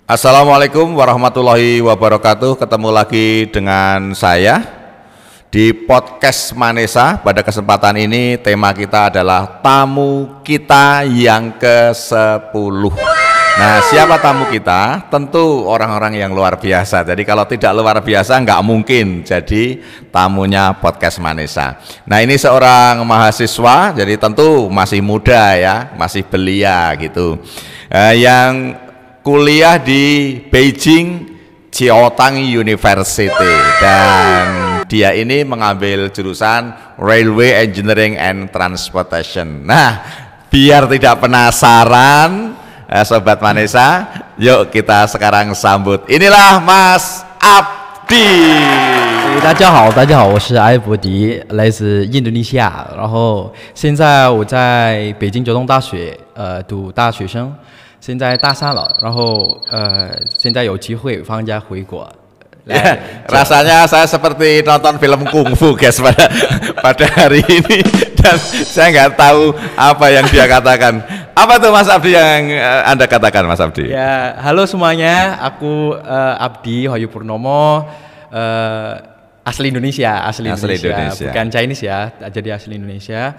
Assalamualaikum warahmatullahi wabarakatuh. Ketemu lagi dengan saya di podcast Manesa. Pada kesempatan ini tema kita adalah tamu kita yang ke-10. Nah, siapa tamu kita? Tentu orang-orang yang luar biasa. Jadi kalau tidak luar biasa nggak mungkin jadi tamunya podcast Manesa. Nah, ini seorang mahasiswa, jadi tentu masih muda ya, masih belia gitu. Yang kuliah di Beijing Jiaotang University, dan dia ini mengambil jurusan Railway Engineering and Transportation. Nah, biar tidak penasaran Sobat Manesa, yuk kita sekarang sambut. Inilah Mas Abdi. 大家好，我是艾博迪，来自印度尼西亚，然后现在我在北京交通大学读大学生。 现在大三了，然后现在有机会放假回国。Ya, rasanya saya seperti nonton film kungfu guys pada hari ini, dan saya nggak tahu apa yang dia katakan. Apa tuh Mas Abdi yang Anda katakan, Mas Abdi? Ya, halo semuanya, aku Abdi Hoyu Purnomo, asli Indonesia, bukan Chinese ya, jadi asli Indonesia.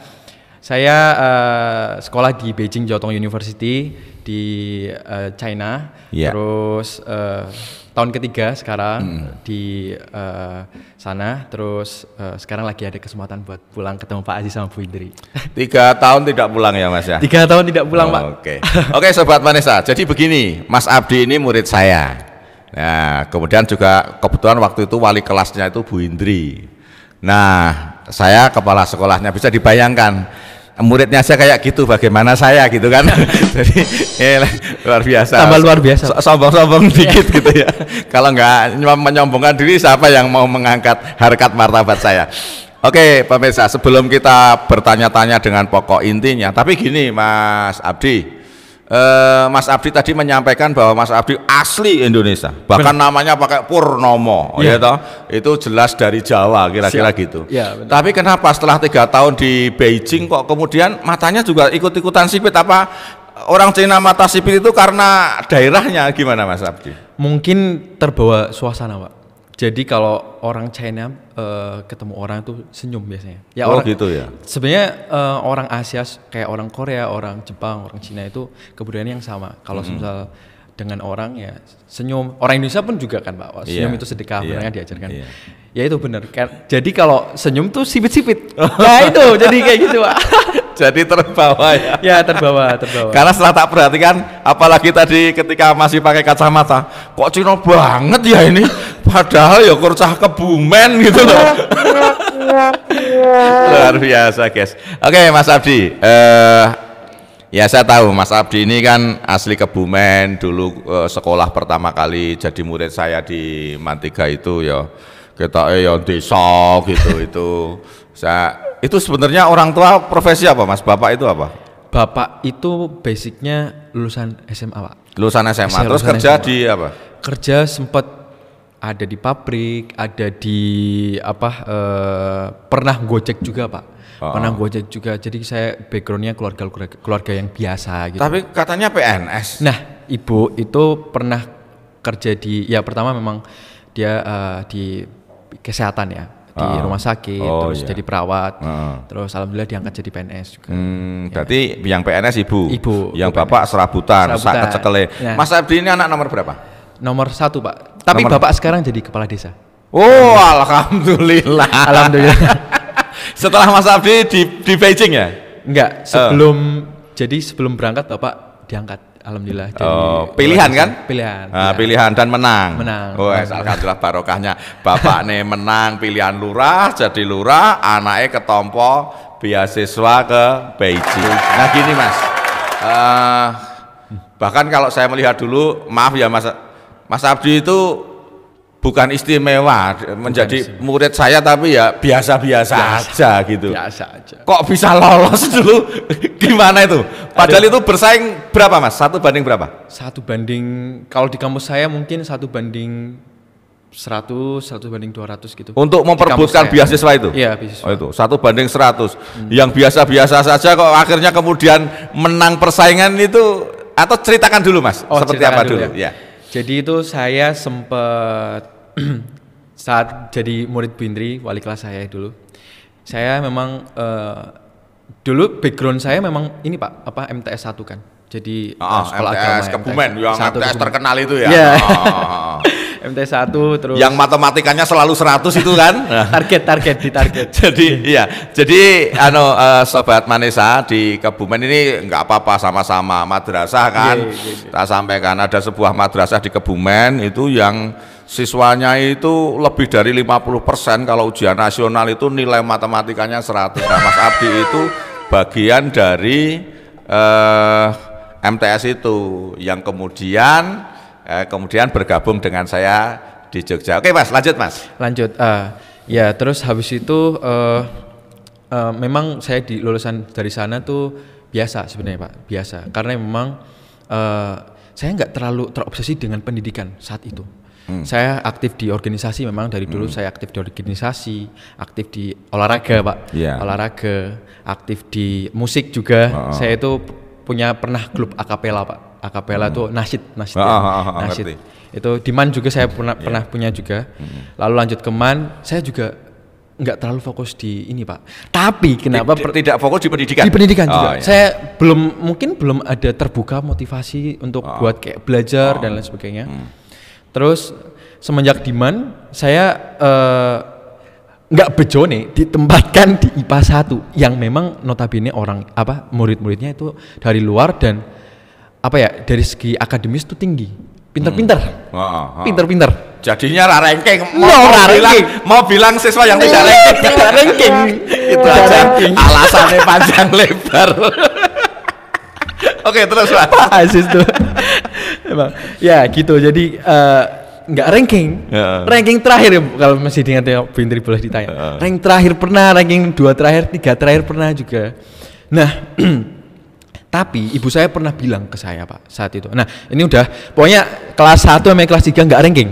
Saya sekolah di Beijing Jiaotong University di China, terus tahun ketiga sekarang di sana, terus sekarang lagi ada kesempatan buat pulang ketemu Pak Aziz sama Bu Indri. 3 tahun tidak pulang ya Mas ya? 3 tahun tidak pulang Pak. Oke, Sobat Manesa, jadi begini, Mas Abdi ini murid saya. Nah, kemudian juga kebetulan waktu itu wali kelasnya itu Bu Indri. Nah, saya kepala sekolahnya, bisa dibayangkan muridnya saya kayak gitu, bagaimana saya gitu kan. Jadi luar biasa, tambah luar biasa, sombong-sombong dikit gitu ya. Kalau nggak menyombongkan diri, siapa yang mau mengangkat harkat martabat saya? Oke pemirsa, sebelum kita bertanya-tanya dengan pokok intinya, tapi gini Mas Abdi, Mas Abdi tadi menyampaikan bahwa Mas Abdi asli Indonesia, bahkan namanya pakai Purnomo, ya toh? Itu jelas dari Jawa kira-kira gitu. Ya, tapi kenapa setelah 3 tahun di Beijing kok kemudian matanya juga ikut-ikutan sipit? Apa orang Cina mata sipit itu karena daerahnya, gimana Mas Abdi? Mungkin terbawa suasana Pak. Jadi kalau orang China ketemu orang itu senyum biasanya. Ya, oh orang, gitu ya. Sebenarnya orang Asia kayak orang Korea, orang Jepang, orang Cina itu kebudayaannya yang sama. Kalau misal dengan orang ya senyum. Orang Indonesia pun juga kan Pak. Senyum itu sedekah, benar diajarkan. Ya itu benar. Jadi kalau senyum tuh sipit-sipit. Nah itu jadi kayak gitu Pak. Jadi terbawa ya. Ya terbawa. Karena setelah tak perhatikan, apalagi tadi ketika masih pakai kacamata, kok Cina banget ya ini. Padahal ya kurcah Kebumen gitu loh. Luar biasa guys. Oke Mas Abdi, ya saya tahu Mas Abdi ini kan asli Kebumen. Dulu sekolah pertama kali jadi murid saya di Mantiga itu ya kita ya desa gitu itu. Itu sebenarnya orang tua profesi apa Mas? Bapak itu apa? Bapak itu basicnya lulusan SMA Pak. Lulusan SMA, terus kerja SMA. Di apa? Kerja sempat ada di pabrik, ada di pernah Gojek juga Pak. Pernah Gojek juga. Jadi saya backgroundnya keluarga yang biasa gitu. Tapi katanya PNS. Nah, ibu itu pernah kerja di, ya pertama memang dia di kesehatan ya, di rumah sakit, terus jadi perawat, terus alhamdulillah diangkat jadi PNS juga. Berarti yang PNS ibu, yang PNS. Bapak serabutan. Kecekele. Nah. Mas Abdi ini anak nomor berapa? Nomor 1 Pak. Tapi Bapak sekarang jadi kepala desa. Oh, alhamdulillah. Alhamdulillah. Setelah Mas Abdi di Beijing ya? Enggak, sebelum berangkat Bapak diangkat. Alhamdulillah. Pilihan kan? Pilihan. Pilihan dan menang. Menang. Alhamdulillah barokahnya. Bapak nih menang pilihan lurah, jadi lurah, anaknya ketompo beasiswa ke Beijing. Nah gini Mas, bahkan kalau saya melihat dulu, maaf ya Mas Abdi itu bukan istimewa menjadi murid saya, tapi ya biasa-biasa aja gitu. Biasa aja. Kok bisa lolos dulu? Gimana itu? Padahal itu bersaing berapa Mas? 1 banding berapa? 1 banding, kalau di kampus saya mungkin 1 banding 100 banding 200 gitu. Untuk memperebutkan beasiswa itu? Iya, beasiswa. Oh itu, 1 banding 100. Yang biasa-biasa saja kok akhirnya kemudian menang persaingan itu, atau ceritakan dulu Mas, seperti apa dulu? Ya. Jadi itu saya sempat saat jadi murid Bindri, wali kelas saya dulu. Saya memang dulu background saya memang ini Pak, MTS 1 kan. Jadi sekolah agama Kebumen yang MTS terkenal itu ya. Yeah. MTS 1 terus yang matematikanya selalu 100 itu kan. target. Jadi sobat Manesa di Kebumen ini enggak apa-apa, sama-sama madrasah kan. Tak sampaikan ada sebuah madrasah di Kebumen itu yang siswanya itu lebih dari 50% kalau ujian nasional itu nilai matematikanya 100. Nah, Mas Abdi itu bagian dari MTS itu yang kemudian bergabung dengan saya di Jogja. Oke Mas, lanjut Mas. Ya terus habis itu memang saya di lulusan dari sana tuh biasa sebenarnya Pak, biasa. Karena memang saya nggak terlalu terobsesi dengan pendidikan saat itu. Saya aktif di organisasi, memang dari dulu saya aktif di organisasi, aktif di olahraga Pak, olahraga, aktif di musik juga. Saya itu pernah klub akapela Pak. Akapela itu nasyid. Itu di MAN juga saya pernah punya juga. Lalu lanjut ke MAN, saya juga nggak terlalu fokus di ini Pak. Tapi kenapa tidak fokus di pendidikan? Di pendidikan juga. Saya mungkin belum ada terbuka motivasi untuk buat kayak belajar dan lain sebagainya. Terus semenjak di MAN saya nggak bejone ditempatkan di IPA 1 yang memang notabene murid-muridnya itu dari luar dan dari segi akademis itu tinggi, pinter-pinter. Jadinya ranking mau bilang siswa yang tidak ranking. Itu aja alasannya panjang lebar. Oke, terus Pak. Asis tuh. Emang ya gitu. Jadi nggak ranking. Ranking terakhir kalau masih diingat ya, Bintri boleh ditanya. Ranking terakhir pernah, ranking 2 terakhir, 3 terakhir pernah juga. Nah, tapi ibu saya pernah bilang ke saya Pak saat itu. Nah, ini udah pokoknya kelas 1 sampai kelas 3 nggak ranking.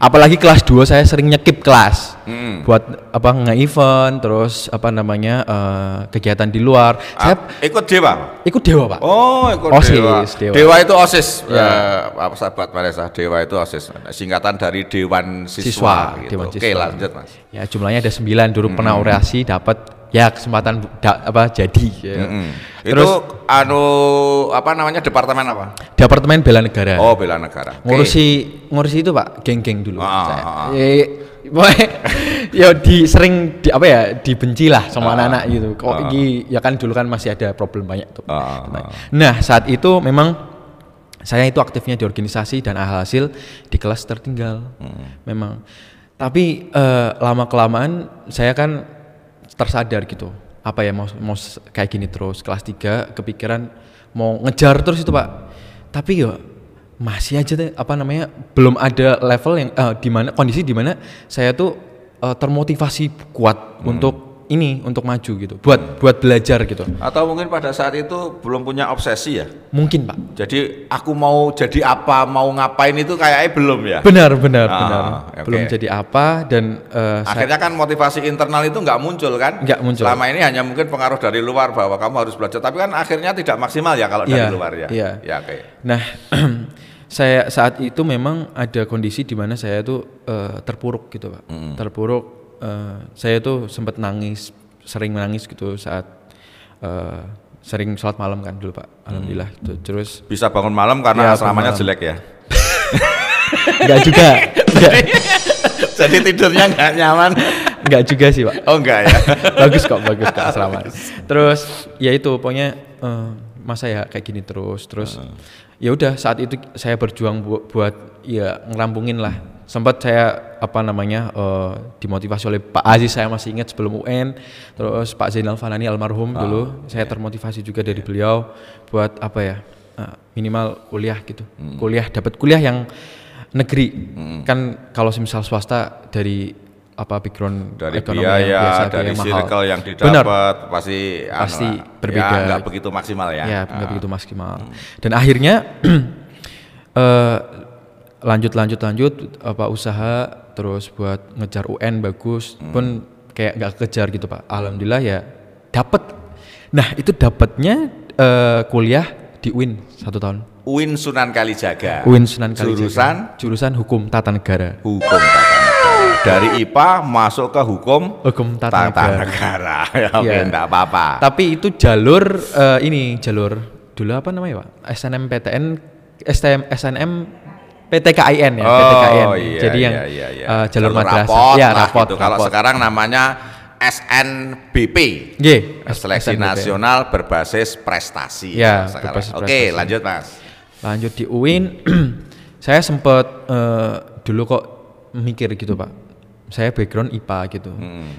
Apalagi kelas 2 saya sering nyekip kelas. Buat nge-event terus kegiatan di luar. Saya ikut Dewa. Ikut Dewa Pak. Oh, ikut OSIS, Dewa. Dewa itu OSIS. Sahabat Manesa, Dewa itu OSIS. Singkatan dari Dewan Siswa gitu. Dewan Oke, lanjut Mas. Ya, jumlahnya ada 9, dulu pernah orasi dapat kesempatan jadi. Terus departemen apa? Departemen Bela Negara. Oh, Bela Negara. Ngurusi itu Pak, geng-geng dulu. Sering dibenci lah sama anak-anak gitu. Ya kan dulu kan masih ada problem banyak tuh. Nah, saat itu memang saya itu aktifnya di organisasi dan alhasil di kelas tertinggal. Memang. Tapi lama kelamaan saya kan tersadar gitu. Mau kayak gini terus. Kelas 3 kepikiran mau ngejar terus itu Pak. Tapi masih aja belum ada level yang kondisi di mana saya tuh termotivasi kuat untuk maju gitu, buat belajar gitu. Atau mungkin pada saat itu belum punya obsesi ya? Mungkin Pak. Jadi aku mau jadi apa, mau ngapain itu kayaknya belum ya? Benar. Belum jadi apa dan akhirnya kan motivasi internal itu nggak muncul kan? Nggak muncul. Selama ini hanya mungkin pengaruh dari luar bahwa kamu harus belajar, tapi kan akhirnya tidak maksimal ya kalau dari luar ya. Iya. Ya, oke. Nah, saya saat itu memang ada kondisi di mana saya tuh terpuruk gitu Pak. Terpuruk. Saya tuh sempat sering menangis gitu saat sering sholat malam kan dulu Pak. Alhamdulillah gitu. Terus bisa bangun malam karena asramanya jelek ya? Enggak juga. Jadi tidurnya nggak nyaman? Enggak juga sih Pak. Oh enggak ya? bagus kok asrama. Terus ya itu pokoknya masa ya kayak gini terus ya udah saat itu saya berjuang buat ngerampungin lah. Sempat saya dimotivasi oleh Pak Aziz, saya masih ingat sebelum UN, terus Pak Zainal Fanani almarhum dulu, saya termotivasi juga dari beliau buat minimal kuliah gitu, dapat kuliah yang negeri. Kan kalau misal swasta dari background dari ekonomi biaya, yang biasa, dari biaya circle yang didapat pasti berbeda. Nggak begitu maksimal ya? Ya nggak begitu maksimal. Dan akhirnya lanjut usaha terus buat ngejar UN bagus pun kayak nggak kejar gitu Pak. Alhamdulillah ya dapet. Nah itu dapetnya kuliah di UIN 1 tahun. UIN Sunan Kalijaga. UIN Sunan Kalijaga. Jurusan Hukum Tata Negara. Hukum Tata Negara. Dari IPA masuk ke Hukum Tata Negara. Oke, enggak apa-apa. Tapi itu jalur jalur dulu apa namanya, Pak? SNMPTN, SNM PTKIN ya, PTKIN. Iya, jadi yang jalur madrasah. Rapot, ya, rapot. Gitu. Kalau sekarang namanya SNBP. Seleksi Nasional Berbasis Prestasi. Ya, Oke, lanjut Mas. Lanjut di UIN, saya sempat dulu kok mikir gitu Pak. Saya background IPA gitu.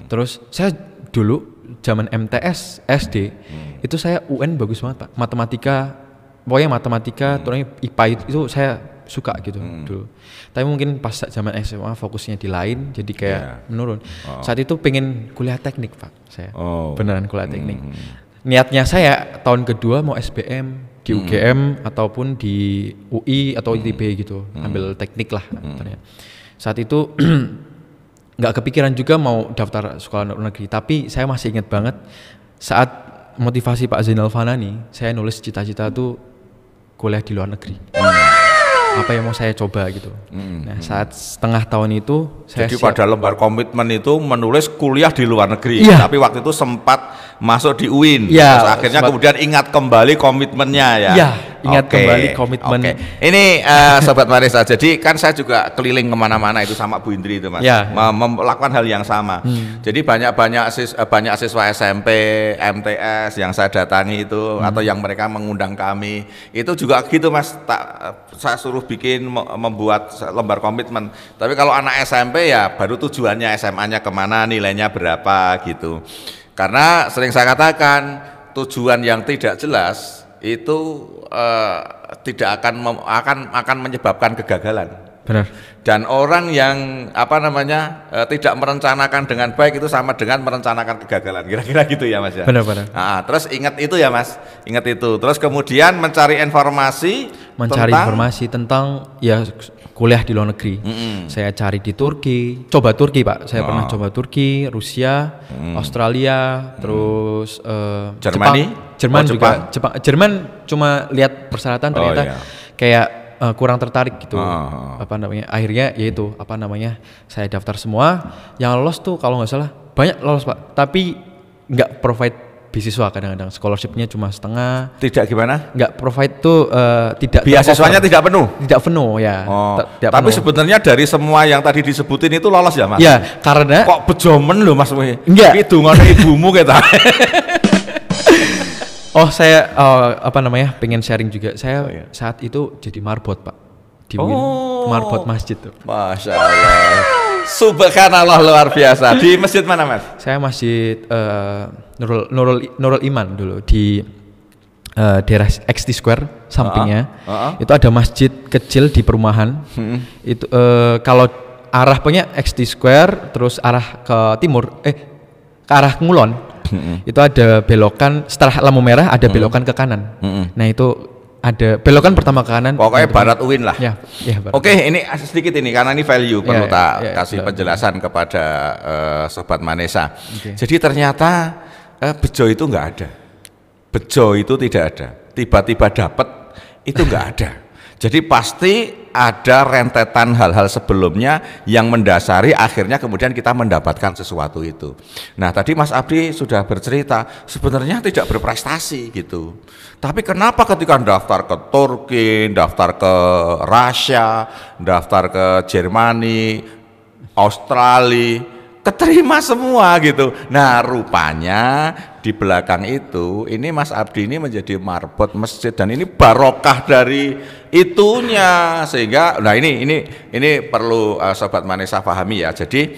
Terus saya dulu zaman MTS SD itu saya UN bagus banget Pak. Pokoknya matematika, terus IPA itu saya suka gitu dulu. Tapi mungkin pas zaman SMA fokusnya di lain, jadi kayak menurun. Saat itu pengen kuliah teknik Pak, saya beneran kuliah teknik. Niatnya saya tahun kedua mau SBM di UGM ataupun di UI atau ITB gitu, ambil teknik lah. Saat itu nggak kepikiran juga mau daftar sekolah luar negeri, tapi saya masih ingat banget saat motivasi Pak Zainal Fanani, saya nulis cita-cita tuh kuliah di luar negeri. Apa yang mau saya coba gitu. Nah, saat setengah tahun itu saya jadi pada lembar komitmen itu menulis kuliah di luar negeri. Tapi waktu itu sempat masuk di UIN. Terus akhirnya kemudian ingat kembali komitmennya ya. Iya, ingat kembali komitmen. Ini Sobat Manesa, jadi kan saya juga keliling kemana-mana itu sama Bu Indri itu Mas. Melakukan hal yang sama. Jadi banyak siswa SMP, MTS yang saya datangi itu atau yang mereka mengundang kami itu juga gitu Mas. Saya suruh bikin membuat lembar komitmen. Tapi kalau anak SMP ya baru tujuannya SMA-nya kemana, nilainya berapa gitu. Karena sering saya katakan tujuan yang tidak jelas itu tidak akan menyebabkan kegagalan. Benar. Dan orang yang tidak merencanakan dengan baik itu sama dengan merencanakan kegagalan. Kira-kira gitu ya Mas ya. Benar. Terus ingat itu ya Mas, ingat itu. Terus kemudian mencari informasi tentang ya kuliah di luar negeri. Saya cari di Turki, coba Turki Pak. Saya pernah coba Turki, Rusia, Australia, terus Jerman juga. Jerman cuma lihat persyaratan ternyata kayak kurang tertarik gitu. Akhirnya yaitu saya daftar semua. Yang lolos tuh kalau nggak salah banyak lolos Pak, tapi nggak provide beasiswa, kadang-kadang scholarshipnya cuma setengah. Tidak gimana? Nggak provide tuh tidak. Beasiswanya tidak penuh. Tidak penuh ya. Tapi sebenarnya dari semua yang tadi disebutin itu lolos ya Mas? Ya, karena kok bejomen loh Mas. Enggak. Itu ngono ibumu kita. Saya pengen sharing juga. Saya saat itu jadi marbot Pak di UIN, marbot masjid tuh. Masya Allah, subhanallah, luar biasa. Di masjid mana Mas? Saya masjid Nurul Iman dulu di daerah XT Square sampingnya. Itu ada masjid kecil di perumahan. Itu kalau arah punya XT Square terus arah ke timur ke arah Ngulon. Itu ada belokan setelah lampu merah, ada belokan ke kanan. Nah itu ada belokan pertama ke kanan. Pokoknya barat UIN lah. Ya, barat. Oke, ini sedikit ini karena ini value perlu kasih penjelasan kepada Sobat Manesa. Jadi ternyata bejo itu nggak ada. Bejo itu tidak ada. Tiba-tiba dapat itu nggak ada. Jadi pasti ada rentetan hal-hal sebelumnya yang mendasari akhirnya kemudian kita mendapatkan sesuatu itu. Nah tadi Mas Abdi sudah bercerita sebenarnya tidak berprestasi gitu. Tapi kenapa ketika daftar ke Turki, daftar ke Rusia, daftar ke Jermani, Australia, keterima semua gitu. Nah rupanya di belakang itu ini Mas Abdi ini menjadi marbot masjid dan ini barokah dari itunya sehingga ini perlu Sobat Manesa pahami ya. Jadi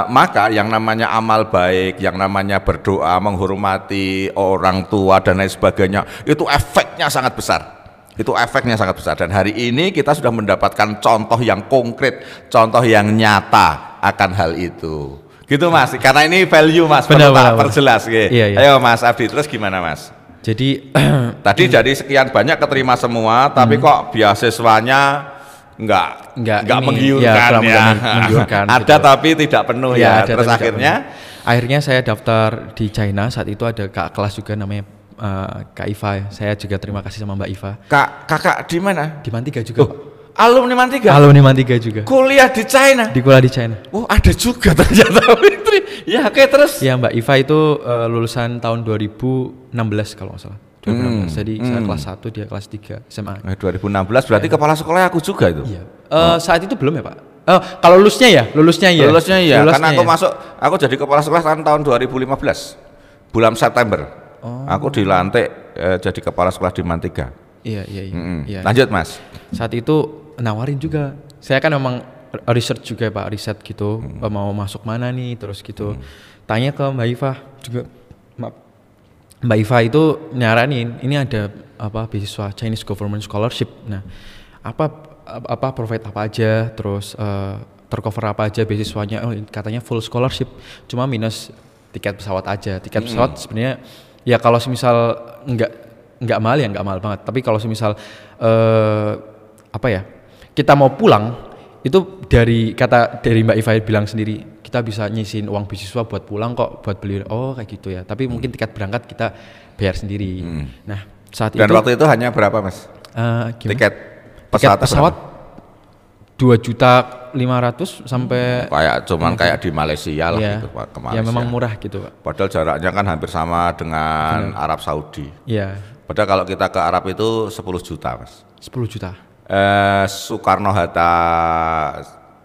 maka yang namanya amal baik, yang namanya berdoa, menghormati orang tua dan lain sebagainya itu efeknya sangat besar. Itu efeknya sangat besar dan hari ini kita sudah mendapatkan contoh yang konkret, contoh yang nyata akan hal itu. Gitu Mas, karena ini value Mas, perlu tak perjelas gitu. Iya. Ayo Mas Abdi, terus gimana Mas? Jadi tadi dari sekian banyak keterima semua, tapi kok beasiswanya enggak menggiurkan ya. Ada gitu. Tapi tidak penuh ya. Terus akhirnya saya daftar di China, saat itu ada kakak kelas juga namanya Kak Iva. Saya juga terima kasih sama Mbak Iva. Kakak di mana? Di Mantiga juga. Alumni Mantiga? Alumni Mantiga juga. Kuliah di China? Kuliah di China. Oh, ada juga ternyata Fitri. Ya, oke, terus? Ya, Mbak Iva itu lulusan tahun 2016 kalau nggak salah. 2016. Jadi saya kelas 1, dia kelas 3 SMA. 2016 berarti kepala sekolah aku juga itu? Iya. Saat itu belum ya, Pak? Kalau lulusnya ya? Lulusnya iya, karena aku jadi kepala sekolah tahun 2015. Bulan September. Aku dilantik jadi kepala sekolah di Mantiga. Iya. Lanjut, Mas. Saat itu nawarin juga. Saya kan memang research juga, Pak, riset gitu. Mau masuk mana nih, terus gitu. Tanya ke Mbak Iva juga. Mbak Iva itu nyaranin, ini ada beasiswa Chinese Government Scholarship. Nah, provide apa aja, terus tercover apa aja beasiswanya. Katanya full scholarship, cuma minus tiket pesawat aja. Tiket pesawat sebenarnya ya kalau semisal nggak mahal ya nggak mahal banget. Tapi kalau semisal kita mau pulang, itu dari Mbak Iva bilang sendiri, kita bisa nyisin uang beasiswa buat pulang kok, buat beli. Oh, kayak gitu ya. Tapi mungkin tiket berangkat kita bayar sendiri. Nah, saat dan waktu itu hanya berapa, Mas? Tiket pesawat 2.500.000 sampai kayak di Malaysia lah gitu, Pak, ke Malaysia. Ya memang murah gitu, Pak. Padahal jaraknya kan hampir sama dengan Arab Saudi. Iya. Padahal kalau kita ke Arab itu 10 juta, Mas. 10 juta. Soekarno-Hatta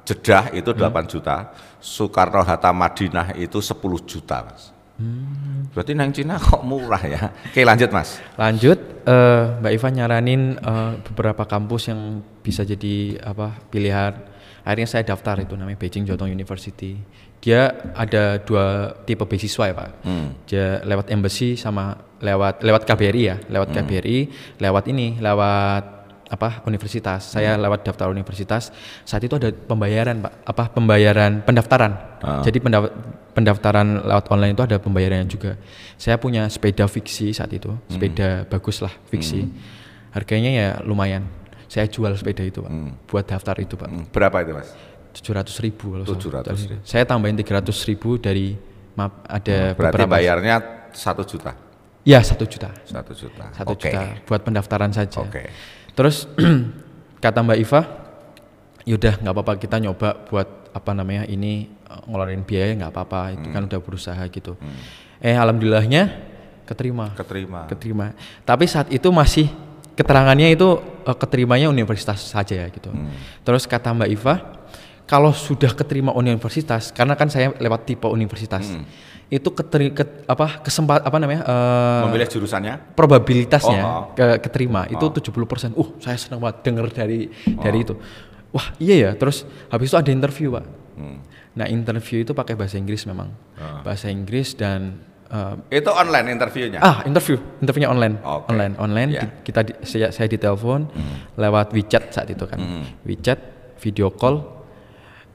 Jeddah itu 8 juta, Soekarno-Hatta Madinah itu 10 juta, Mas. Berarti nang Cina kok murah ya. Oke, lanjut, Mas. Lanjut, Mbak Iva nyaranin beberapa kampus yang bisa jadi pilihan. Akhirnya saya daftar, itu namanya Beijing Jiaotong University. Dia ada 2 tipe beasiswa ya, Pak. Dia lewat embassy sama lewat KBRI ya, lewat universitas. Saya lewat daftar universitas. Saat itu ada pembayaran, Pak. Pembayaran pendaftaran. Jadi pendaftaran lewat online itu ada pembayarannya juga. Saya punya sepeda fiksi saat itu. Sepeda bagus lah, fiksi. Harganya ya lumayan. Saya jual sepeda itu, Pak. Buat daftar itu, Pak. Berapa itu, Mas? 700.000 kalau 700.000. Saya tambahin 300.000 dari ada berarti beberapa. Bayarnya 1 juta. Ya, 1 juta. 1 juta. 1 juta buat pendaftaran saja. Oke. Terus kata Mbak Iva, yaudah nggak apa-apa, kita nyoba buat ini ngeluarin biaya, nggak apa-apa, itu kan udah berusaha gitu. Alhamdulillahnya keterima. Tapi saat itu masih keterangannya itu keterimanya universitas saja ya gitu. Terus kata Mbak Iva, kalau sudah keterima universitas, karena kan saya lewat tipe universitas. Itu memilih jurusannya, probabilitasnya keterima itu 70%. Saya senang banget dengar dari itu. Wah, iya ya. Terus habis itu ada interview, Pak. Nah, interview itu pakai bahasa Inggris memang. Bahasa Inggris dan itu online interviewnya. Interviewnya online. Online. Yeah. Saya ditelepon lewat WeChat saat itu kan. WeChat, video call.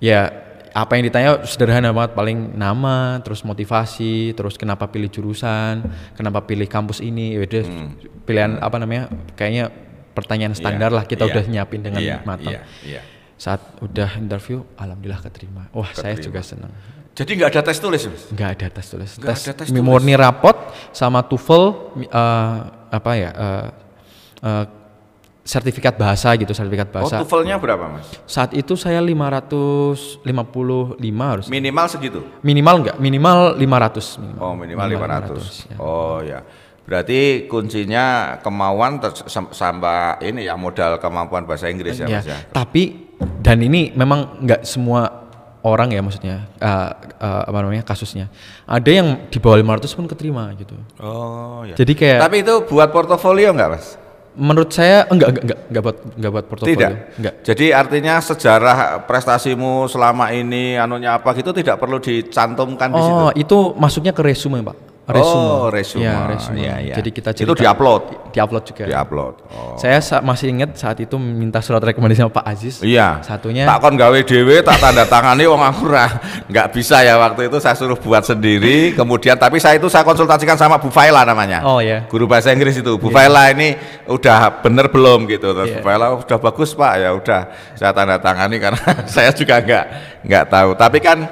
Ya, apa yang ditanya sederhana banget, paling nama, terus motivasi, terus kenapa pilih jurusan, kenapa pilih kampus ini, pilihan kayaknya pertanyaan standar lah, kita udah nyiapin dengan matang. Saat udah interview, alhamdulillah keterima. Saya juga senang. Jadi nggak ada tes tulis, Mas? Nggak ada tes tulis. Tes murni rapot sama TOEFL, sertifikat bahasa gitu, sertifikat bahasa. TOEFL-nya berapa, Mas? Saat itu saya 555 harus. Minimal segitu? Minimal 500. Minimal 500. Ya. Oh ya. Berarti kuncinya kemauan sama ini ya, modal kemampuan bahasa Inggris ya, Mas ya. Tapi dan ini memang nggak semua orang ya, maksudnya kasusnya. Ada yang di bawah 500 pun keterima gitu. Oh ya. Jadi kayak. Tapi itu buat portofolio nggak, Mas? Menurut saya enggak buat portofolio. Tidak. Enggak. Jadi artinya sejarah prestasimu selama ini apa gitu tidak perlu dicantumkan di situ. Itu masuknya ke resume, Pak. Resume. Ya, resume. Ya. Jadi kita itu diupload juga. Oh. Saya masih ingat saat itu minta surat rekomendasi sama Pak Aziz. Iya. Satunya tak kon gawe dhewe, tak tanda tangani wong aku nggak bisa ya, waktu itu saya suruh buat sendiri. Kemudian tapi saya konsultasikan sama Bu Faila namanya. Oh ya. Guru bahasa Inggris itu. Bu Faila ini udah bener belum gitu. Terus Bu Faila udah bagus, Pak. Ya udah saya tanda tangani karena saya juga nggak tahu. Tapi kan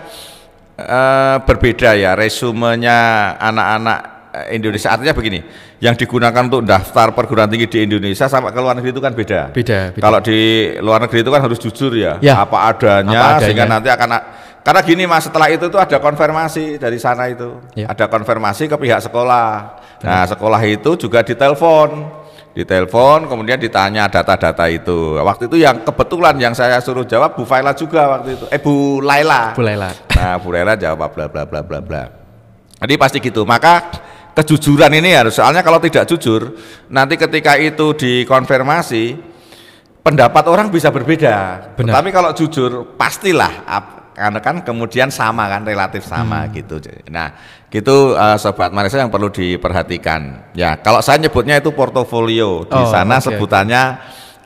berbeda ya resumenya anak-anak Indonesia, artinya begini, yang digunakan untuk daftar perguruan tinggi di Indonesia sama ke luar negeri itu kan beda. Beda. Kalau di luar negeri itu kan harus jujur ya. Apa adanya, sehingga nanti akan, karena gini Mas, setelah itu tuh ada konfirmasi dari sana itu, ada konfirmasi ke pihak sekolah. Nah sekolah itu juga ditelepon, kemudian ditanya data-data itu. Waktu itu yang kebetulan yang saya suruh jawab Bu Faila juga waktu itu, Bu Laila. Nah Bu Laila jawab bla bla bla bla bla. Jadi pasti gitu. Maka kejujuran ini harus, soalnya kalau tidak jujur, nanti ketika itu dikonfirmasi, pendapat orang bisa berbeda. Tapi kalau jujur pastilah, karena kan kemudian sama kan, relatif sama gitu. Nah gitu Sobat Manesa yang perlu diperhatikan ya. Kalau saya nyebutnya itu portofolio, di sana sebutannya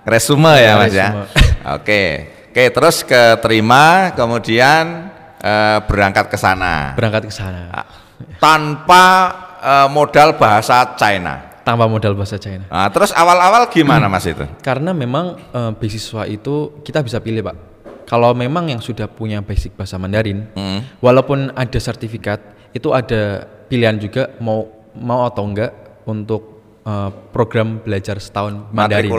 resume ya Mas ya. Oke, terus keterima, kemudian berangkat ke sana tanpa modal bahasa China. Nah, terus awal-awal gimana Mas itu? Karena memang beasiswa itu kita bisa pilih Pak. Kalau memang yang sudah punya basic bahasa Mandarin, walaupun ada sertifikat, itu ada pilihan juga mau atau enggak untuk program belajar setahun Mandarin.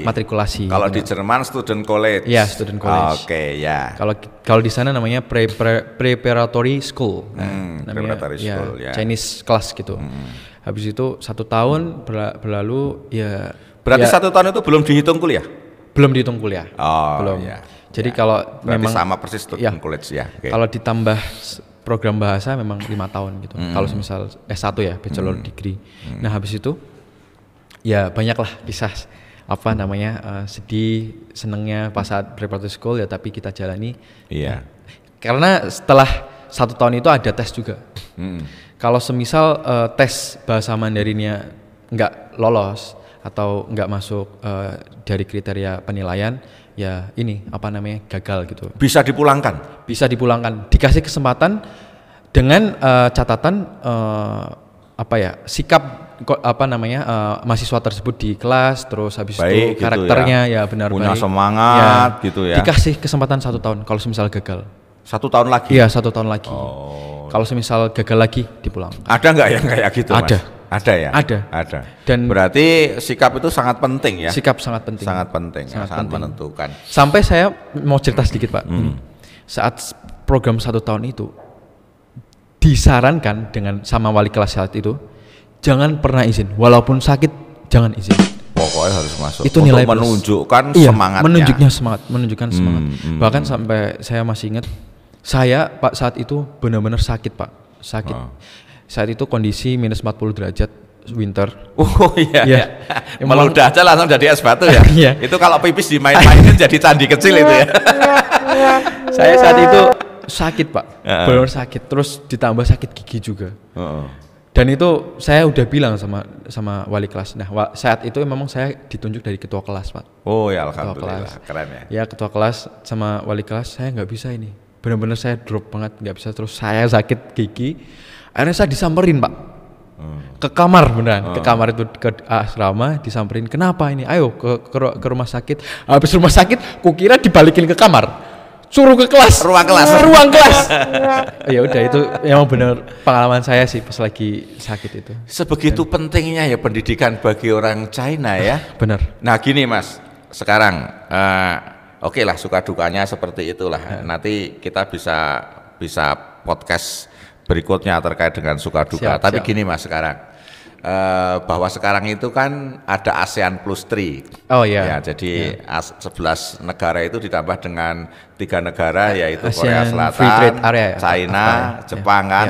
Matrikulasi. Kalau di Jerman student college. Ya, student college. Oke, ya. Kalau di sana namanya preparatory school. Preparatory school, ya. Chinese class gitu. Habis itu 1 tahun berlalu ya. Berarti 1 tahun itu belum dihitung kuliah? Belum dihitung kuliah. Belum. Ya. Jadi kalau berarti memang sama persis student college ya. Kalau ditambah program bahasa memang 5 tahun gitu. Kalau misal S1 ya, bachelor degree. Nah, habis itu ya banyaklah kisah sedih, senengnya pas saat preparatory school ya, tapi kita jalani. Iya. Karena setelah 1 tahun itu ada tes juga. Kalau semisal tes bahasa Mandarinnya nggak lolos atau nggak masuk dari kriteria penilaian, ya ini gagal gitu. Bisa dipulangkan? Bisa dipulangkan. Dikasih kesempatan dengan catatan sikap mahasiswa tersebut di kelas, terus habis itu karakternya gitu ya benar punya semangat gitu ya. Dikasih kesempatan 1 tahun. Kalau semisal gagal 1 tahun lagi? Iya, 1 tahun lagi. Kalau semisal gagal lagi dipulang. Ada nggak yang kayak gitu Mas? Ada ya? Ada. Dan berarti sikap itu sangat penting ya? Sikap sangat penting. Sangat menentukan. Sampai saya mau cerita sedikit Pak. Saat program 1 tahun itu disarankan sama wali kelas saat itu, jangan pernah izin, walaupun sakit jangan izin. Pokoknya harus masuk. Itu nilai menunjukkan semangatnya. Menunjukkan semangat. Bahkan sampai saya masih ingat, saya Pak saat itu benar-benar sakit Pak. Saat itu kondisi minus 40 derajat winter. Oh iya. Meludah aja langsung jadi es batu ya. Iya. Itu kalau pipis dimain-mainin jadi candi kecil itu ya. Saya saat itu sakit Pak, benar sakit. Terus ditambah sakit gigi juga. Dan itu saya udah bilang sama wali kelas. Nah saat itu memang saya ditunjuk dari ketua kelas Pak. Oh ya alhamdulillah, keren ya. Ya ketua kelas sama wali kelas, saya nggak bisa ini. Benar-benar saya drop banget, nggak bisa. Terus saya sakit gigi. Akhirnya saya disamperin Pak, ke kamar beneran, ke kamar itu, ke asrama, disamperin. Kenapa ini? Ayo ke rumah sakit. Habis rumah sakit, kukira dibalikin ke kamar, suruh ke kelas, ruang kelas. Ya udah, itu emang benar pengalaman saya sih pas lagi sakit itu. Sebegitu pentingnya ya pendidikan bagi orang China ya. Benar. Nah gini Mas, sekarang oke lah suka dukanya seperti itulah. Nanti kita bisa podcast berikutnya terkait dengan suka duka. Tapi gini Mas sekarang, bahwa sekarang itu kan ada ASEAN Plus 3. Oh iya. Ya, jadi 11 negara itu ditambah dengan 3 negara yaitu Korea Selatan, China, Jepang kan.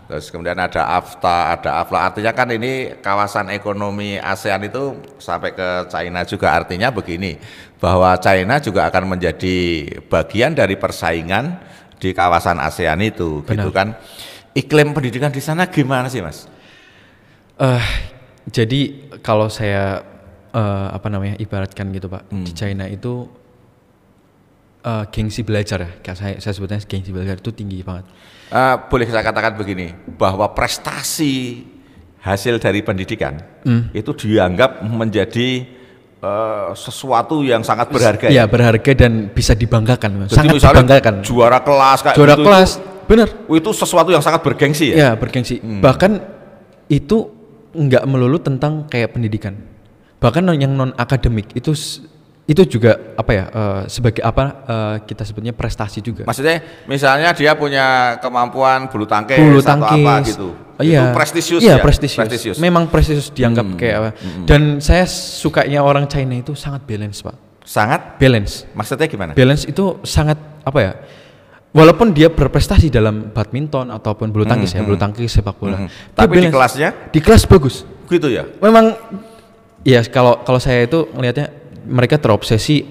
Terus kemudian ada AFTA, ada AFLA. Artinya kan ini kawasan ekonomi ASEAN itu sampai ke China juga. Artinya begini, bahwa China juga akan menjadi bagian dari persaingan di kawasan ASEAN itu. Benar. Gitu kan. Iklim pendidikan di sana gimana sih Mas? Jadi kalau saya ibaratkan gitu Pak, di China itu gengsi belajar ya, kayak saya sebutnya gengsi belajar itu tinggi banget. Boleh saya katakan begini, bahwa prestasi hasil dari pendidikan itu dianggap menjadi sesuatu yang sangat berharga. Iya, berharga dan bisa dibanggakan. Jadi sangat dibanggakan. Juara kelas kayak juara gitu, kelas, benar. Itu sesuatu yang sangat bergengsi ya? Iya, bergengsi. Bahkan itu nggak melulu tentang kayak pendidikan. Bahkan yang non akademik itu juga apa ya sebagai kita sebutnya prestasi juga. Maksudnya misalnya dia punya kemampuan bulu tangkis atau apa gitu. Iya, itu prestisius iya, ya. prestisius. Memang prestisius dianggap kayak apa. Dan saya sukanya orang China itu sangat balance, Pak. Sangat balance. Maksudnya gimana? Balance itu sangat apa ya? Walaupun dia berprestasi dalam badminton ataupun bulu tangkis bulu tangkis, sepak bola. Tapi di kelasnya? Di kelas bagus. Gitu ya. Memang ya kalau saya itu melihatnya mereka terobsesi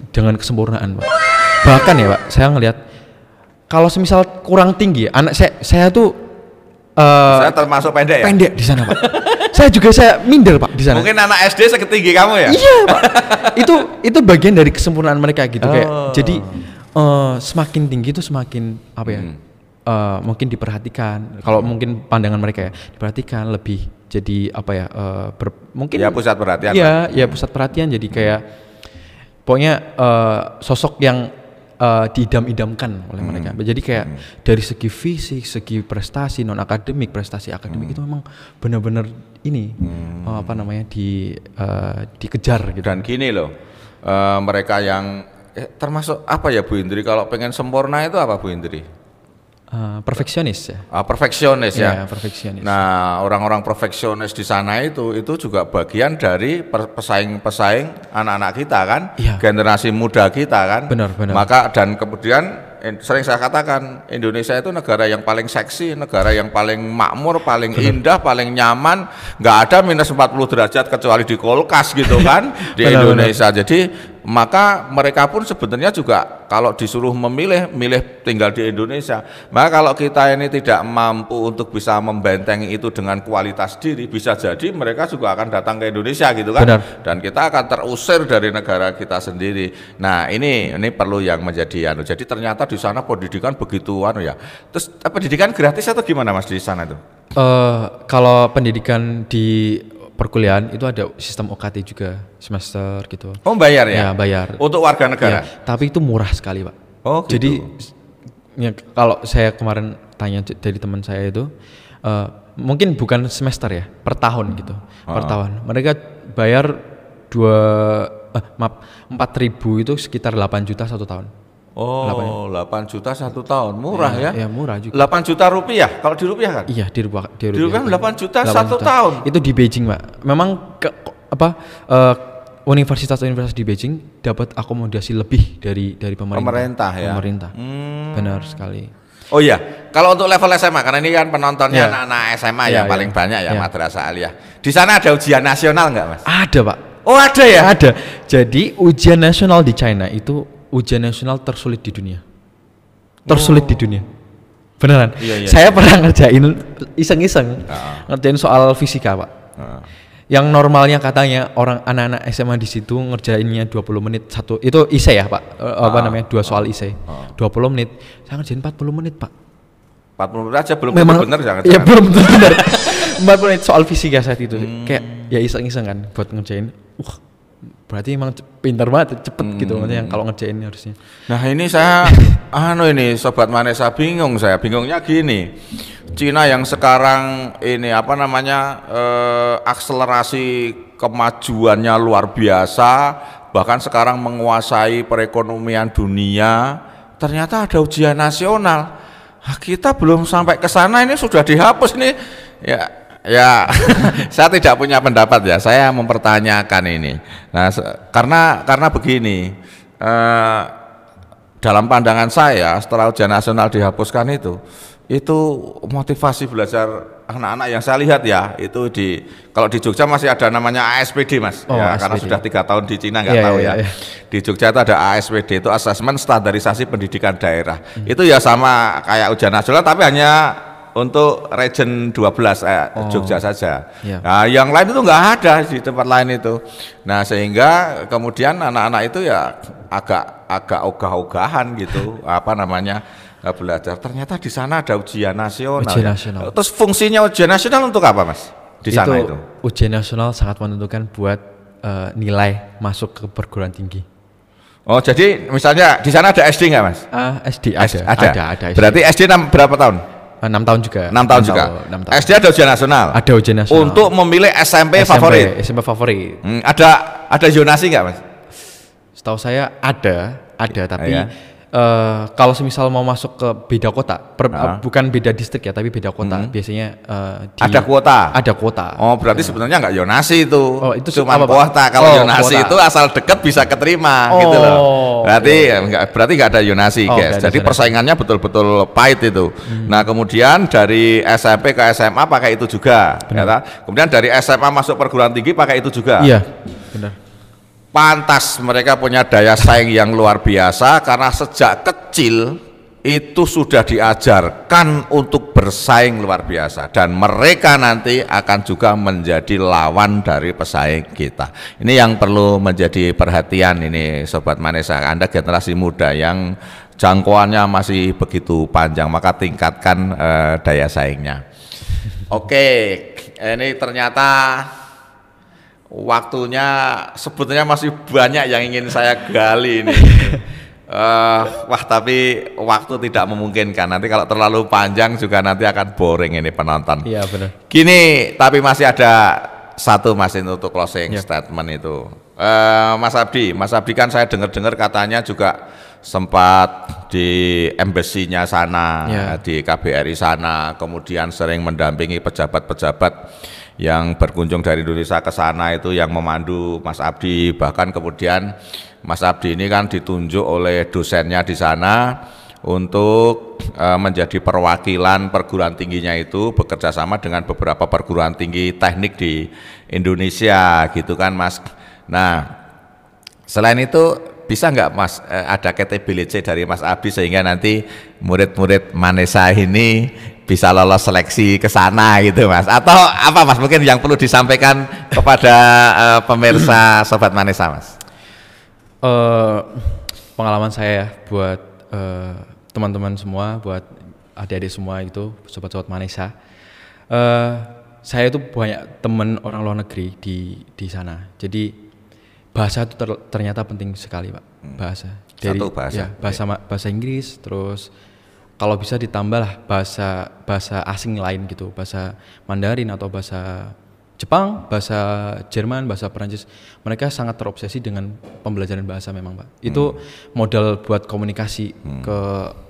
dengan kesempurnaan, Pak. Bahkan ya, Pak, saya ngelihat kalau semisal kurang tinggi, anak saya tuh saya termasuk pendek ya? Pendek di sana, Pak. saya minder, Pak, di sana. Mungkin anak SD seketinggi kamu ya? Iya, Pak. itu bagian dari kesempurnaan mereka gitu kayak. Jadi semakin tinggi itu semakin apa ya? Mungkin diperhatikan. Kalau mungkin pandangan mereka ya, diperhatikan lebih jadi apa ya? Mungkin ya pusat perhatian. Iya, ya pusat perhatian jadi kayak pokoknya sosok yang diidam-idamkan oleh mereka. Jadi kayak dari segi fisik, segi prestasi non akademik, prestasi akademik itu memang benar-benar ini apa namanya dikejar gitu. Dan gini loh, mereka yang termasuk apa ya Bu Indri, kalau pengen sempurna itu apa Bu Indri? Perfeksionis ya. Perfeksionis ya. Perfeksionis. Nah, orang-orang perfeksionis di sana itu juga bagian dari pesaing-pesaing anak-anak kita kan, generasi muda kita kan. Benar. Maka dan kemudian sering saya katakan Indonesia itu negara yang paling seksi, negara yang paling makmur, paling indah, paling nyaman, nggak ada minus 40 derajat kecuali di kulkas gitu kan di Indonesia. Jadi maka mereka pun sebenarnya juga kalau disuruh milih tinggal di Indonesia. Maka kalau kita ini tidak mampu untuk bisa membentengi itu dengan kualitas diri, bisa jadi mereka juga akan datang ke Indonesia gitu kan. Benar. Dan kita akan terusir dari negara kita sendiri. Nah ini perlu yang menjadi jadi ternyata di sana pendidikan begitu ya. Terus pendidikan gratis atau gimana Mas di sana itu? Kalau pendidikan di perkuliahan itu ada sistem OKT juga semester gitu. Oh bayar ya? Ya bayar. Untuk warga negara? Ya, tapi itu murah sekali Pak. Oh gitu. Jadi ya, kalau saya kemarin tanya dari teman saya itu mungkin bukan semester ya, per tahun gitu. Per tahun. Mereka bayar 4.000 itu sekitar 8 juta satu tahun. Oh, 8 juta satu tahun, murah ya? Ya murah juga. 8 juta rupiah, kalau di rupiah kan? Iya di rupiah. Di rupiah 8 juta satu tahun. Itu di Beijing Pak. Memang universitas di Beijing dapat akomodasi lebih dari pemerintah. Pemerintah. Benar sekali. Oh iya, kalau untuk level SMA karena ini kan penontonnya anak-anak SMA yang paling banyak ya, Madrasah Aliyah. Di sana ada ujian nasional nggak Mas? Ada Pak. Oh ada ya? Ada. Jadi ujian nasional di China itu ujian nasional tersulit di dunia. Tersulit di dunia. Beneran. Iya. Saya pernah ngerjain iseng-iseng. Ngerjain soal fisika, Pak. Yang normalnya katanya anak-anak SMA di situ ngerjainnya 20 menit satu. Itu isai ya, Pak. Dua soal isai. 20 menit. Saya ngerjain 40 menit, Pak. 40 menit aja belum benar jangan. Iya, belum benar. 40 menit soal fisika saat itu. Kayak ya iseng-iseng kan buat ngerjain. Berarti emang pintar banget, cepet gitu yang kalau ngerjain harusnya. Nah ini saya, ini Sobat Manesa bingungnya gini, Cina yang sekarang ini akselerasi kemajuannya luar biasa, bahkan sekarang menguasai perekonomian dunia, ternyata ada ujian nasional. Kita belum sampai ke sana, ini sudah dihapus nih, ya saya tidak punya pendapat ya, saya mempertanyakan ini. Nah karena begini, dalam pandangan saya setelah ujian nasional dihapuskan itu motivasi belajar anak-anak yang saya lihat ya itu kalau di Jogja masih ada namanya ASPD Mas, ASPD. Karena sudah 3 tahun di Cina nggak tahu ya. Di Jogja itu ada ASPD, itu Asesmen Standarisasi Pendidikan Daerah. Itu ya sama kayak ujian nasional tapi hanya untuk region 12 Jogja saja. Nah, yang lain itu nggak ada di tempat lain itu. Nah, sehingga kemudian anak-anak itu ya agak ogah-ogahan gitu, belajar. Ternyata di sana ada ujian nasional. Terus fungsinya ujian nasional untuk apa, Mas? Di sana itu. Ujian nasional sangat menentukan buat nilai masuk ke perguruan tinggi. Oh, jadi misalnya di sana ada SD nggak, Mas? SD ada. Berarti SD berapa tahun? 6 tahun juga. 6 tahun juga. 6 tahun. SD ada ujian nasional. Ada ujian nasional. Untuk memilih SMP favorit. SMP favorit. Ada zonasi nggak Mas? Setahu saya ada tapi kalau semisal mau masuk ke beda kota, bukan beda distrik ya, tapi beda kota, biasanya ada kuota. Ada kuota. Oh, berarti sebenarnya nggak zonasi itu. Oh, itu cuma kuota. Kalau zonasi itu asal deket bisa keterima gitu loh. Berarti nggak ada zonasi, guys. Jadi persaingannya betul-betul pahit itu. Nah, kemudian dari SMP ke SMA pakai itu juga. Ya, kemudian dari SMA masuk perguruan tinggi pakai itu juga. Iya, benar. Pantas mereka punya daya saing yang luar biasa karena sejak kecil itu sudah diajarkan untuk bersaing luar biasa dan mereka nanti akan juga menjadi lawan dari pesaing kita. Ini yang perlu menjadi perhatian ini Sobat Manesa, Anda generasi muda yang jangkauannya masih begitu panjang, maka tingkatkan daya saingnya. Oke, ini ternyata waktunya sebetulnya masih banyak yang ingin saya gali ini. Wah, tapi waktu tidak memungkinkan. Nanti kalau terlalu panjang juga nanti akan boring ini penonton. Iya benar. Gini, tapi masih ada satu Mas untuk closing statement itu. Mas Abdi kan saya dengar katanya juga sempat di embassy-nya sana, di KBRI sana, kemudian sering mendampingi pejabat-pejabat yang berkunjung dari Indonesia ke sana itu yang memandu Mas Abdi, bahkan kemudian Mas Abdi ini kan ditunjuk oleh dosennya di sana untuk menjadi perwakilan perguruan tingginya itu bekerja sama dengan beberapa perguruan tinggi teknik di Indonesia gitu kan Mas. Nah, selain itu bisa nggak Mas ada KTBLC dari Mas Abdi sehingga nanti murid-murid Manesa ini bisa lolos seleksi ke sana gitu Mas, atau apa Mas mungkin yang perlu disampaikan kepada pemirsa Sobat Manesa Mas? Pengalaman saya buat teman-teman semua, buat adik-adik semua itu Sobat-Sobat Manesa, saya itu banyak teman orang luar negeri di sana, jadi bahasa itu ternyata penting sekali Pak. Bahasa dari bahasa Inggris, terus kalau bisa ditambah lah bahasa asing lain gitu, bahasa Mandarin atau bahasa Jepang, bahasa Jerman, bahasa Perancis. Mereka sangat terobsesi dengan pembelajaran bahasa memang Pak. Itu modal buat komunikasi ke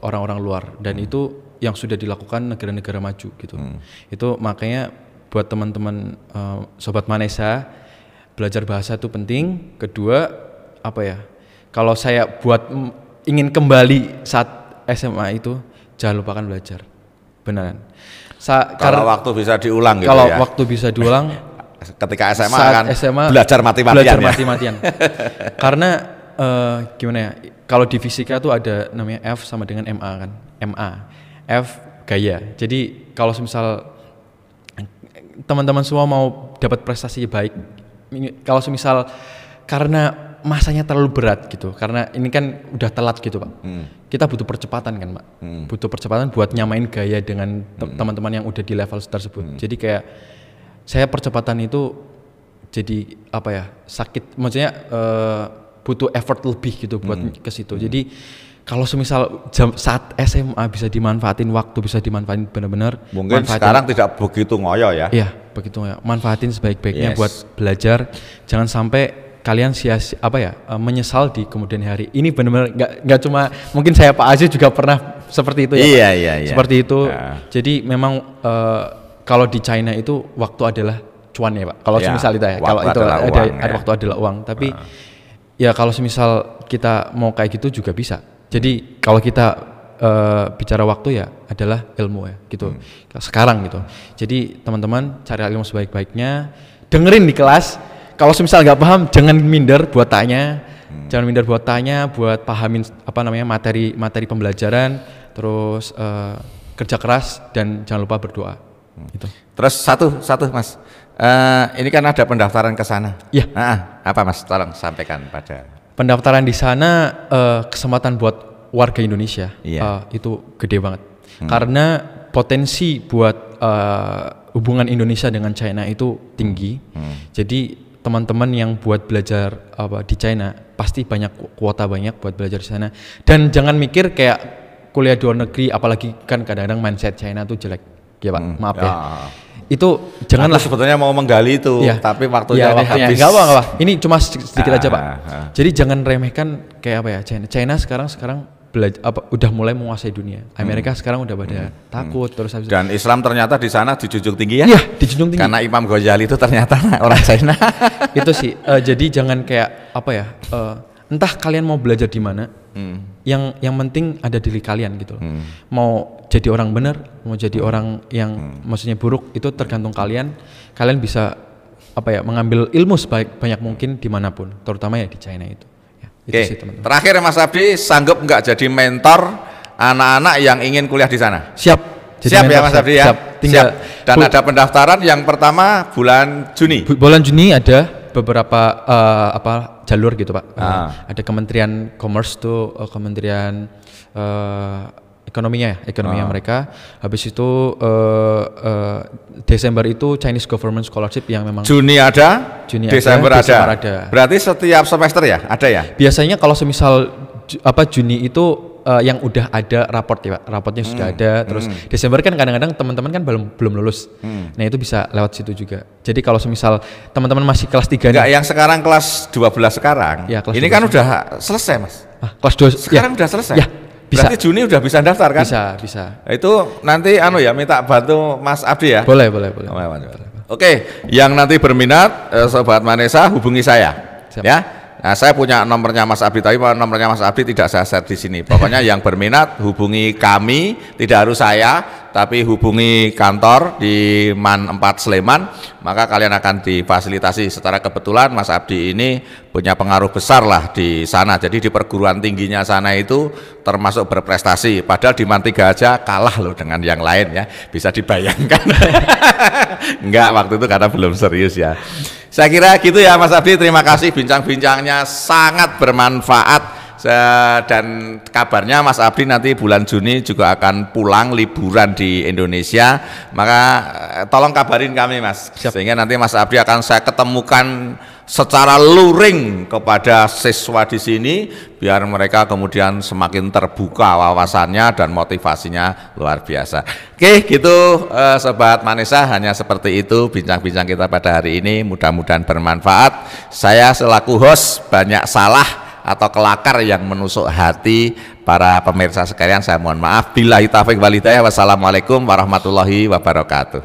orang-orang luar dan itu yang sudah dilakukan negara-negara maju gitu. Itu makanya buat teman-teman Sobat Manesa, belajar bahasa itu penting. Kedua kalau saya ingin kembali saat SMA itu, jangan lupakan belajar, beneran. Kalau waktu bisa diulang gitu kalau waktu bisa diulang, ketika SMA kan belajar mati-matian. Karena gimana ya? Kalau di fisika tuh ada namanya F sama dengan MA kan, F gaya. Jadi kalau misal teman-teman semua mau dapat prestasi baik, kalau misal karena masanya terlalu berat gitu, karena ini kan udah telat gitu Pak. Kita butuh percepatan kan Pak, butuh percepatan buat nyamain gaya dengan teman-teman yang udah di level tersebut. Jadi kayak saya percepatan itu jadi sakit, maksudnya butuh effort lebih gitu buat ke situ. Jadi kalau semisal saat SMA bisa dimanfaatin, waktu bisa dimanfaatin benar-benar. Mungkin sekarang tidak begitu ngoyo ya. Iya, begitu ngoyo. Manfaatin sebaik-baiknya buat belajar. Jangan sampai kalian menyesal di kemudian hari. Ini benar-benar nggak cuma mungkin saya Pak Aziz juga pernah seperti itu ya. Iya. Seperti itu. Jadi memang kalau di China itu waktu adalah cuan ya Pak. Kalau semisal itu ya, kalau itu ada waktu adalah uang. Tapi ya kalau semisal kita mau kayak gitu juga bisa. Jadi kalau kita bicara waktu ya adalah ilmu ya gitu. Sekarang gitu. Jadi teman-teman cari ilmu sebaik-baiknya. Dengerin di kelas. Kalau misal nggak paham, jangan minder buat tanya, buat pahamin materi pembelajaran, terus kerja keras dan jangan lupa berdoa. Gitu. Terus satu Mas, ini kan ada pendaftaran ke sana. Iya. Apa Mas? Tolong sampaikan pada. Pendaftaran di sana kesempatan buat warga Indonesia itu gede banget, karena potensi buat hubungan Indonesia dengan China itu tinggi. Jadi teman-teman yang buat belajar di China pasti kuota banyak buat belajar di sana. Dan jangan mikir kayak kuliah di luar negeri, apalagi kan kadang-kadang mindset China tuh jelek, ya Pak, maaf ya. Itu janganlah. Aku sebetulnya mau menggali itu, tapi waktunya habis. Enggak apa. Ini cuma sedikit aja Pak. Jadi jangan remehkan kayak apa ya, China sekarang udah mulai menguasai dunia. Amerika sekarang udah pada takut terus habis. Dan Islam ternyata di sana dijunjung tinggi ya? Iya, dijunjung tinggi. Karena Imam Ghazali itu ternyata orang China. Itu sih. Jadi jangan kayak apa ya? Entah kalian mau belajar di mana. Yang penting ada diri kalian gitu. Mau jadi orang benar, mau jadi orang yang maksudnya buruk, itu tergantung kalian. Kalian bisa apa ya, mengambil ilmu sebanyak mungkin dimanapun, terutama ya di China itu. Itu sih, teman-teman. Terakhir Mas Abdi, sanggup nggak jadi mentor anak-anak yang ingin kuliah di sana? Siap. Siap ya Mas Abdi ya. Siap. Dan ada pendaftaran yang pertama bulan Juni. Bulan Juni ada beberapa jalur gitu Pak. Ada Kementerian Commerce tuh, Kementerian ekonominya mereka. Habis itu Desember itu Chinese Government Scholarship yang memang Juni ada, Desember ada. Berarti setiap semester ya ada ya? Biasanya kalau semisal Juni itu yang udah ada raport ya Pak, raportnya sudah ada. Terus Desember kan kadang-kadang teman-teman kan belum lulus. Nah itu bisa lewat situ juga. Jadi kalau semisal teman-teman masih kelas 3 enggak, yang sekarang kelas 12 sekarang. Ya, kelas ini 12 kan udah selesai Mas. Kelas 2 sekarang udah selesai. Ya. Bisa. Berarti Juni udah bisa daftar kan? Bisa. Itu nanti minta bantu Mas Abdi ya? Boleh. Oke, yang nanti berminat Sobat Manesa hubungi saya. Siap. Ya. Nah, saya punya nomornya Mas Abdi, tapi nomornya Mas Abdi tidak saya share di sini. Pokoknya yang berminat hubungi kami, tidak harus saya, tapi hubungi kantor di MAN 4 Sleman, maka kalian akan difasilitasi. Secara kebetulan Mas Abdi ini punya pengaruh besar lah di sana. Jadi di perguruan tingginya sana itu termasuk berprestasi. Padahal di MAN 3 aja kalah loh dengan yang lain ya. Bisa dibayangkan. Enggak, waktu itu karena belum serius ya. Saya kira gitu ya Mas Abdi, terima kasih bincang-bincangnya sangat bermanfaat. Dan kabarnya Mas Abdi nanti bulan Juni juga akan pulang liburan di Indonesia, maka tolong kabarin kami Mas. Sehingga nanti Mas Abdi akan saya ketemukan secara luring kepada siswa di sini, biar mereka kemudian semakin terbuka wawasannya dan motivasinya luar biasa. Oke, gitu Sobat Manesa, hanya seperti itu bincang-bincang kita pada hari ini, mudah-mudahan bermanfaat. Saya selaku host banyak salah atau kelakar yang menusuk hati para pemirsa sekalian, saya mohon maaf. Billahi taufiq wal hidayah. Wassalamualaikum warahmatullahi wabarakatuh.